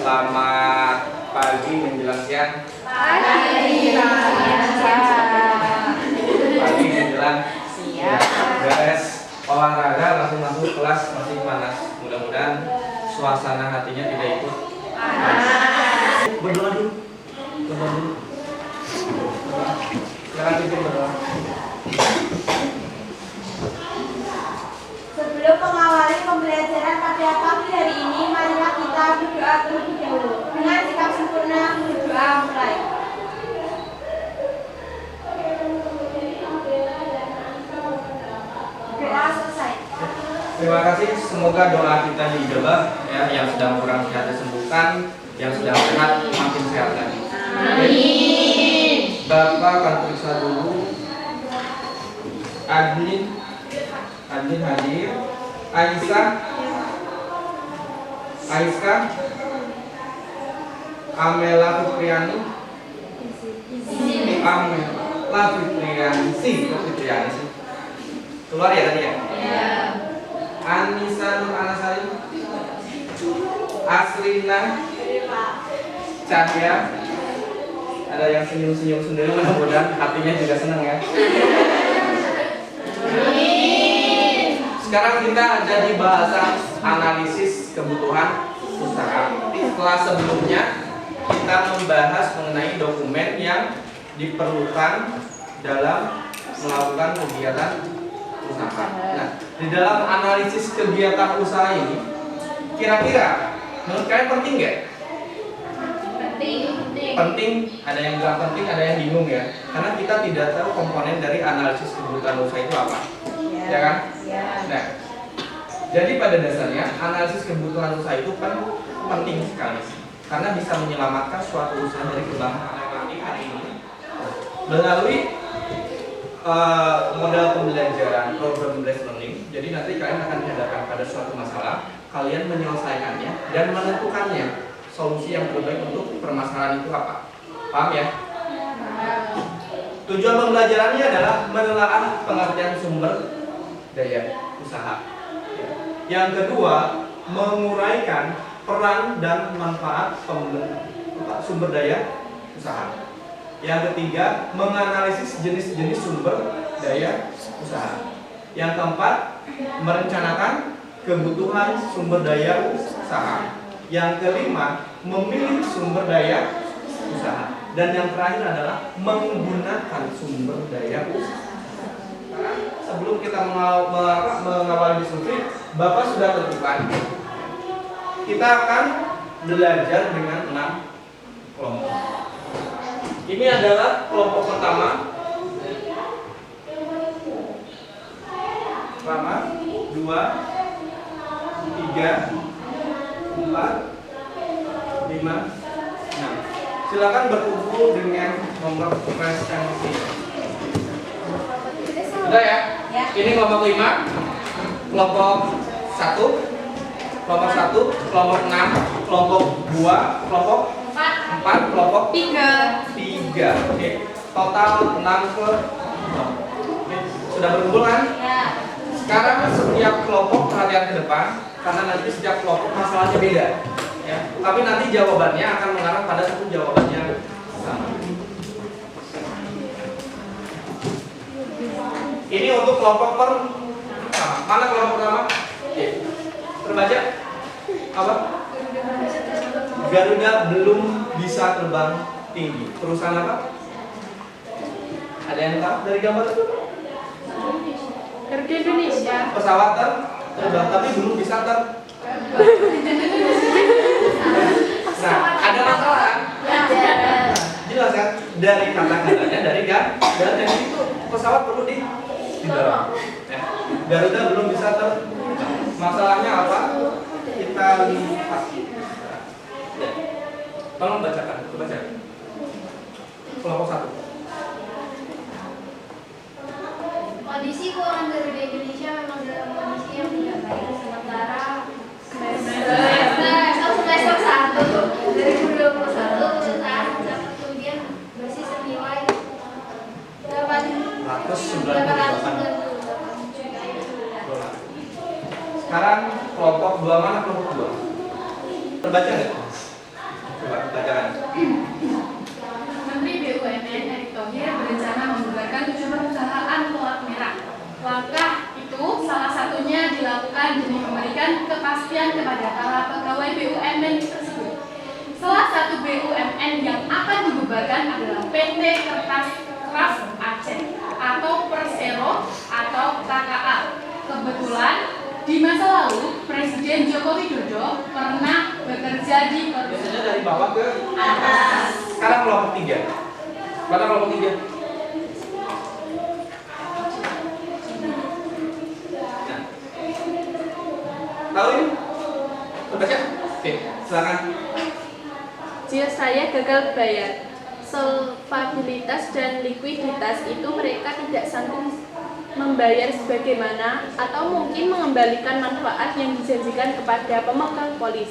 Selamat pagi menjelang siang. Pagi Menjelang siang. Beres olahraga langsung masuk kelas, masih panas. Mudah-mudahan suasana hatinya tidak ikut panas. Berdoa dulu. Silakan pimpin berdoa. Sebelum mengawali pembelajaran pada pagi hari ini, marilah kita berdoa terlebih dahulu. Dengan sikap sempurna, berdoa mulai. Doa selesai. Terima kasih, semoga doa kita dijawab ya. Yang sedang kurang sehat disembuhkan, yang sedang sehat makin sehat lagi. Amin. Bapak akan periksa dulu. Adlin hadir. Aiska, Amela Fitriani, Amela Fitriani. Keluar ya tadi ya? Ya. Anissa Nur Anasari, Asrina, Cahya. Ada yang senyum-senyum sendiri, mudah-mudahan hatinya juga senang ya. Sekarang kita ada di bahasan analisis kebutuhan usaha. Setelah sebelumnya kita membahas mengenai dokumen yang diperlukan dalam melakukan kegiatan usaha. Nah, di dalam analisis kegiatan usaha ini, kira-kira menurut kalian penting nggak? Penting. Ada yang bilang penting, ada yang bingung ya. Karena kita tidak tahu komponen dari analisis kebutuhan usaha itu apa, ya kan? Nah, jadi pada dasarnya analisis kebutuhan usaha itu penting sekali, karena bisa menyelamatkan suatu usaha dari kebangkrutan. Hari ini melalui model pembelajaran program blast learning. Jadi nanti kalian akan dihadapkan pada suatu masalah, kalian menyelesaikannya dan menentukannya solusi yang terbaik untuk permasalahan itu apa. Paham ya? Tujuan pembelajarannya adalah menelaah pengertian sumber daya usaha. Yang kedua, menguraikan peran dan manfaat sumber daya usaha. Yang ketiga, menganalisis jenis-jenis sumber daya usaha. Yang keempat, merencanakan kebutuhan sumber daya usaha. Yang kelima, memilih sumber daya usaha. Dan yang terakhir adalah menggunakan sumber daya usaha. Nah, sebelum kita mengawali diskusi, Bapak sudah tentukan kita akan belajar dengan 6 kelompok. Ini adalah kelompok pertama, 2, 3, 4, 5, 6. Silakan berkumpul dengan nomor presensi. Sudah ya? Ini kelompok 5, kelompok 1, kelompok 1, kelompok 6, kelompok 2, kelompok 4, kelompok 3. Oke. Total 6 kelompok. Oke. Sudah berkumpul kan? Ya. Sekarang setiap kelompok perhatian ke depan, karena nanti setiap kelompok masalahnya beda. Ya. Tapi nanti jawabannya akan mengarah pada satu jawabannya sama. Ini untuk kelompok pertama. Mana kelompok pertama? Oke. Terbaca? Apa? Garuda belum bisa terbang tinggi. Perusahaan apa? Ada yang tahu dari gambar itu? Garuda Indonesia. Pesawat terbang tapi belum bisa Nah, ada masalah kan? Jelas kan? Dari kata-katanya, dari dan itu pesawat perlu didorong. Garuda belum bisa masalahnya apa? Kita lihat. Tolong bacakan, baca. Kelompok 1. Kondisi keuangan Garuda Indonesia memang dalam kondisi yang tidak baik, sementara semester 1 2021 perusahaan mencatat kerugian bersih senilai 898 dolar. Sekarang kelompok 2 mana kelompok 2? Terbaca nggak? Coba bacakan. Menteri BUMN Erick Thohir berencana membubarkan 7 perusahaan pelat merah. Langkah itu salah satunya dilakukan demi memberikan kepastian kepada para pegawai BUMN tersebut. Salah satu BUMN yang akan dibubarkan adalah PT Kertas Keras Aceh atau Persero atau KKA. Kebetulan di masa lalu Presiden Joko Widodo pernah bekerja di Biasanya dari bawah ke atas. Sekarang kelompok 3. Mana kelompok 3? Nah. Tahu ini? Baca? Oke, silakan. Jiwasraya gagal bayar. Solvabilitas dan likuiditas itu mereka tidak sanggup membayar sebagaimana atau mungkin mengembalikan manfaat yang dijanjikan kepada pemegang polis.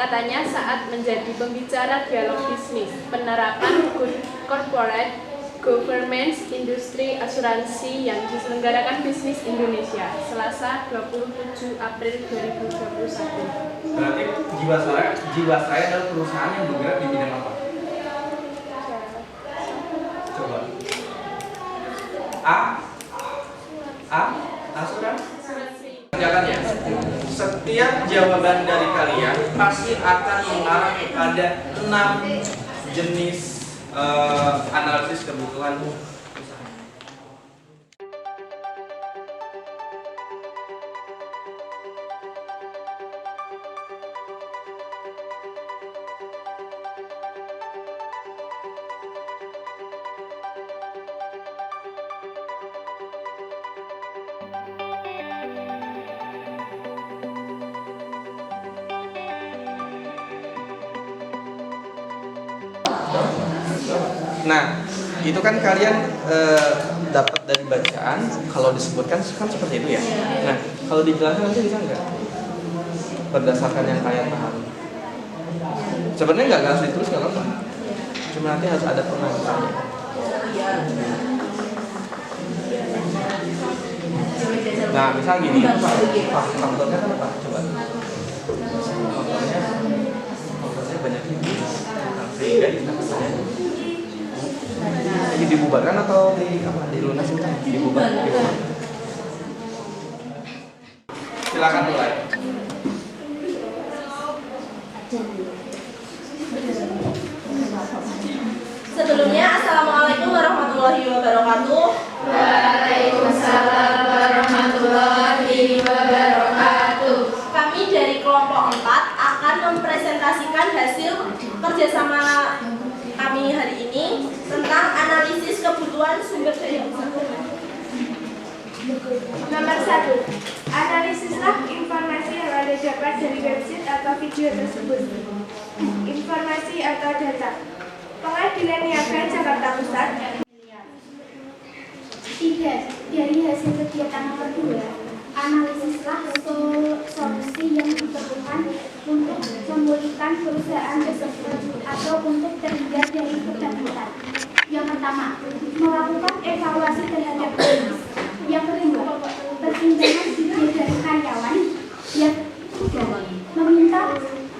Katanya saat menjadi pembicara dialog bisnis penerapan good corporate governance industri asuransi yang diselenggarakan Bisnis Indonesia Selasa 27 April 2021. Berarti Jiwasraya adalah perusahaan yang bergerak di bidang apa? Coba. Asuransi. Kerjakan ya. Setiap jawaban dari kalian pasti akan mengarah kepada 6 jenis analisis kebutuhan usaha. Nah, itu kan kalian dapat dari bacaan. Kalau disebutkan kan seperti itu ya. Nah, kalau dijelaskan nanti bisa nggak? Berdasarkan yang kalian paham. Sebenarnya nggak harus ditulis nggak apa-apa. Cuma nanti harus ada pengantarnya. Nah, misal gini, faktornya kan apa? Coba. Faktornya banyak ini. Sehingga ini dibubarkan atau dilunasin? Dibubarkan. Silakan mulai. Sebelumnya, Assalamualaikum warahmatullahi wabarakatuh. Waalaikumsalam warahmatullahi wabarakatuh. Kami dari kelompok 4 akan mempresentasikan hasil kerjasama kami hari ini tentang analisis kebutuhan sumber daya. Nomor 1. Analisislah informasi yang Anda dapat dari website atau video tersebut. Informasi atau data. Pengadilan Niaga Jakarta Pusat. 3. Dari hasil kegiatan nomor 2, analisislah solusi yang diperlukan untuk memulihkan perusahaan tersebut atau untuk terhindar dari kebangkrutan. Yang pertama, melakukan evaluasi terhadap bisnis. Yang kedua, pertimbangan ide dari karyawan. Yang ketiga, meminta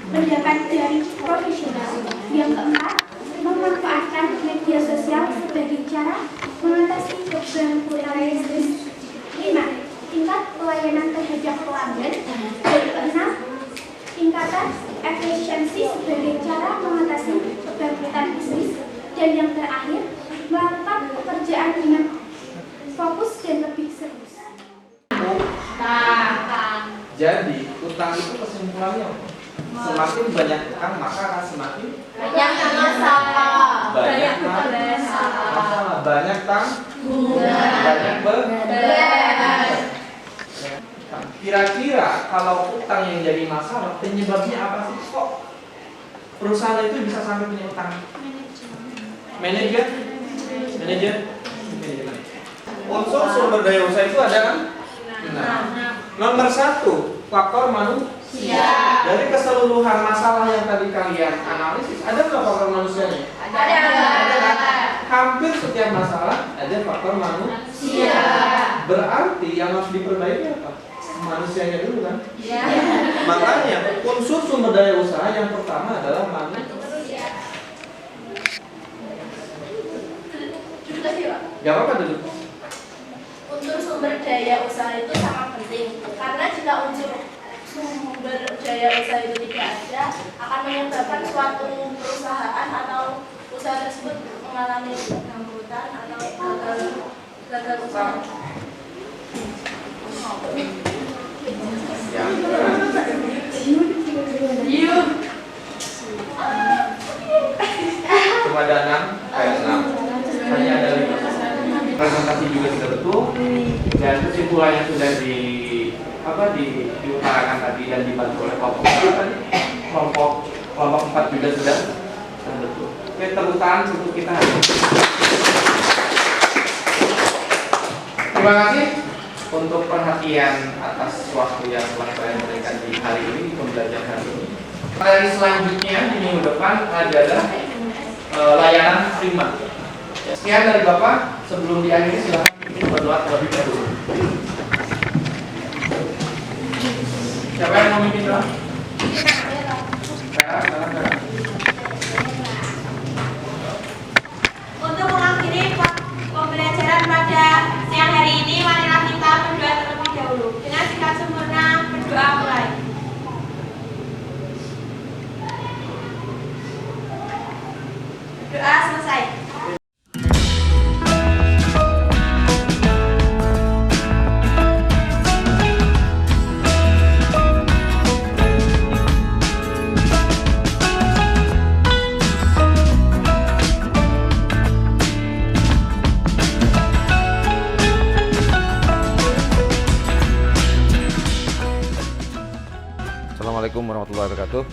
pendapat dari profesional. Yang keempat, memanfaatkan media sosial sebagai cara mengatasi kebangkrutan bisnis. 5. Tingkat pelayanan terhadap pelanggan. Dan 6. Tingkatan efisiensi sebagai cara mengatasi kebangkrutan bisnis. Dan yang terakhir, melakukan pekerjaan dengan fokus dan lebih serius. Jadi utang itu kesimpulannya apa? Semakin banyak utang maka akan semakin Banyak masalah. banyak masalah, banyak banyak beban. Kira-kira kalau utang yang jadi masalah penyebabnya apa sih? Kok perusahaan itu bisa sampai punya utang? Manajer. Unsur sumber daya usaha itu ada kan? Nomor 1, faktor manusia. Dari keseluruhan masalah yang tadi kalian analisis, ada nggak faktor manusianya? Ada kan? Hampir setiap masalah ada faktor manusia. Berarti yang harus diperbaiki apa? Manusianya dulu kan? Makanya unsur sumber daya usaha yang pertama adalah manusia. Gak apa-apa duduk. Unsur sumber daya usaha itu sangat penting karena jika unsur sumber daya usaha itu tidak ada akan menyebabkan suatu perusahaan atau usaha tersebut mengalami bangkrutan atau gagal usaha. Cuma ada 6, kayak 6. Hanya ada 5. Presentasi juga sudah betul dan kesimpulan yang sudah diutarakan tadi dan dibantu oleh kelompok 4 juga sudah betul. Oke, tepuk tangan untuk kita hari ini. Terima kasih untuk perhatian atas waktu yang telah saya berikan di hari ini, di pembelajaran hari ini. Materi selanjutnya di minggu depan adalah layanan prima. Sekian dari Bapak. Sebelum diakhiri silakan berdoa terlebih dahulu. Siapa yang mau mimpin doa? Sekarang. Untuk mengakhiri pembelajaran pada siang hari ini, marilah kita berdoa terlebih dahulu. Dengan sikap sempurna, berdoa mulai. Doa selesai. Assalamualaikum warahmatullahi wabarakatuh.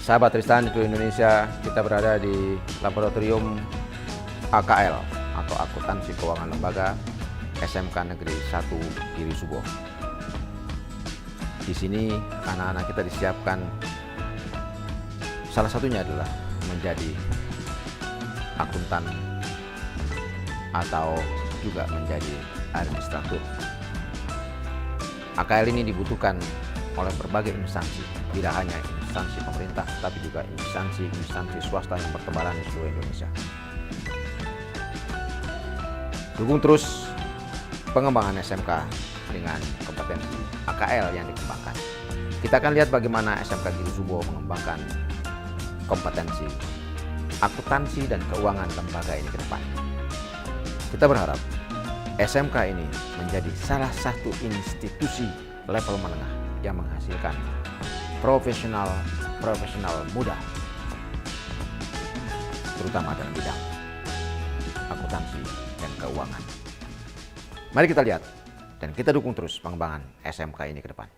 Sahabat Tristan di Indonesia, kita berada di Laboratorium AKL atau Akuntansi Keuangan Lembaga SMK Negeri 1 Giri Suboh. Di sini anak-anak kita disiapkan, salah satunya adalah menjadi akuntan atau juga menjadi administrator. AKL ini dibutuhkan oleh berbagai instansi, tidak hanya instansi pemerintah, tapi juga instansi swasta yang bertebaran di seluruh Indonesia. Dukung terus pengembangan SMK dengan kompetensi AKL yang dikembangkan. Kita akan lihat bagaimana SMK Giri Suboh mengembangkan kompetensi akuntansi dan keuangan lembaga ini ke depan. Kita berharap SMK ini menjadi salah satu institusi level menengah yang menghasilkan profesional muda, terutama dalam bidang akuntansi dan keuangan. Mari kita lihat dan kita dukung terus pengembangan SMK ini ke depan.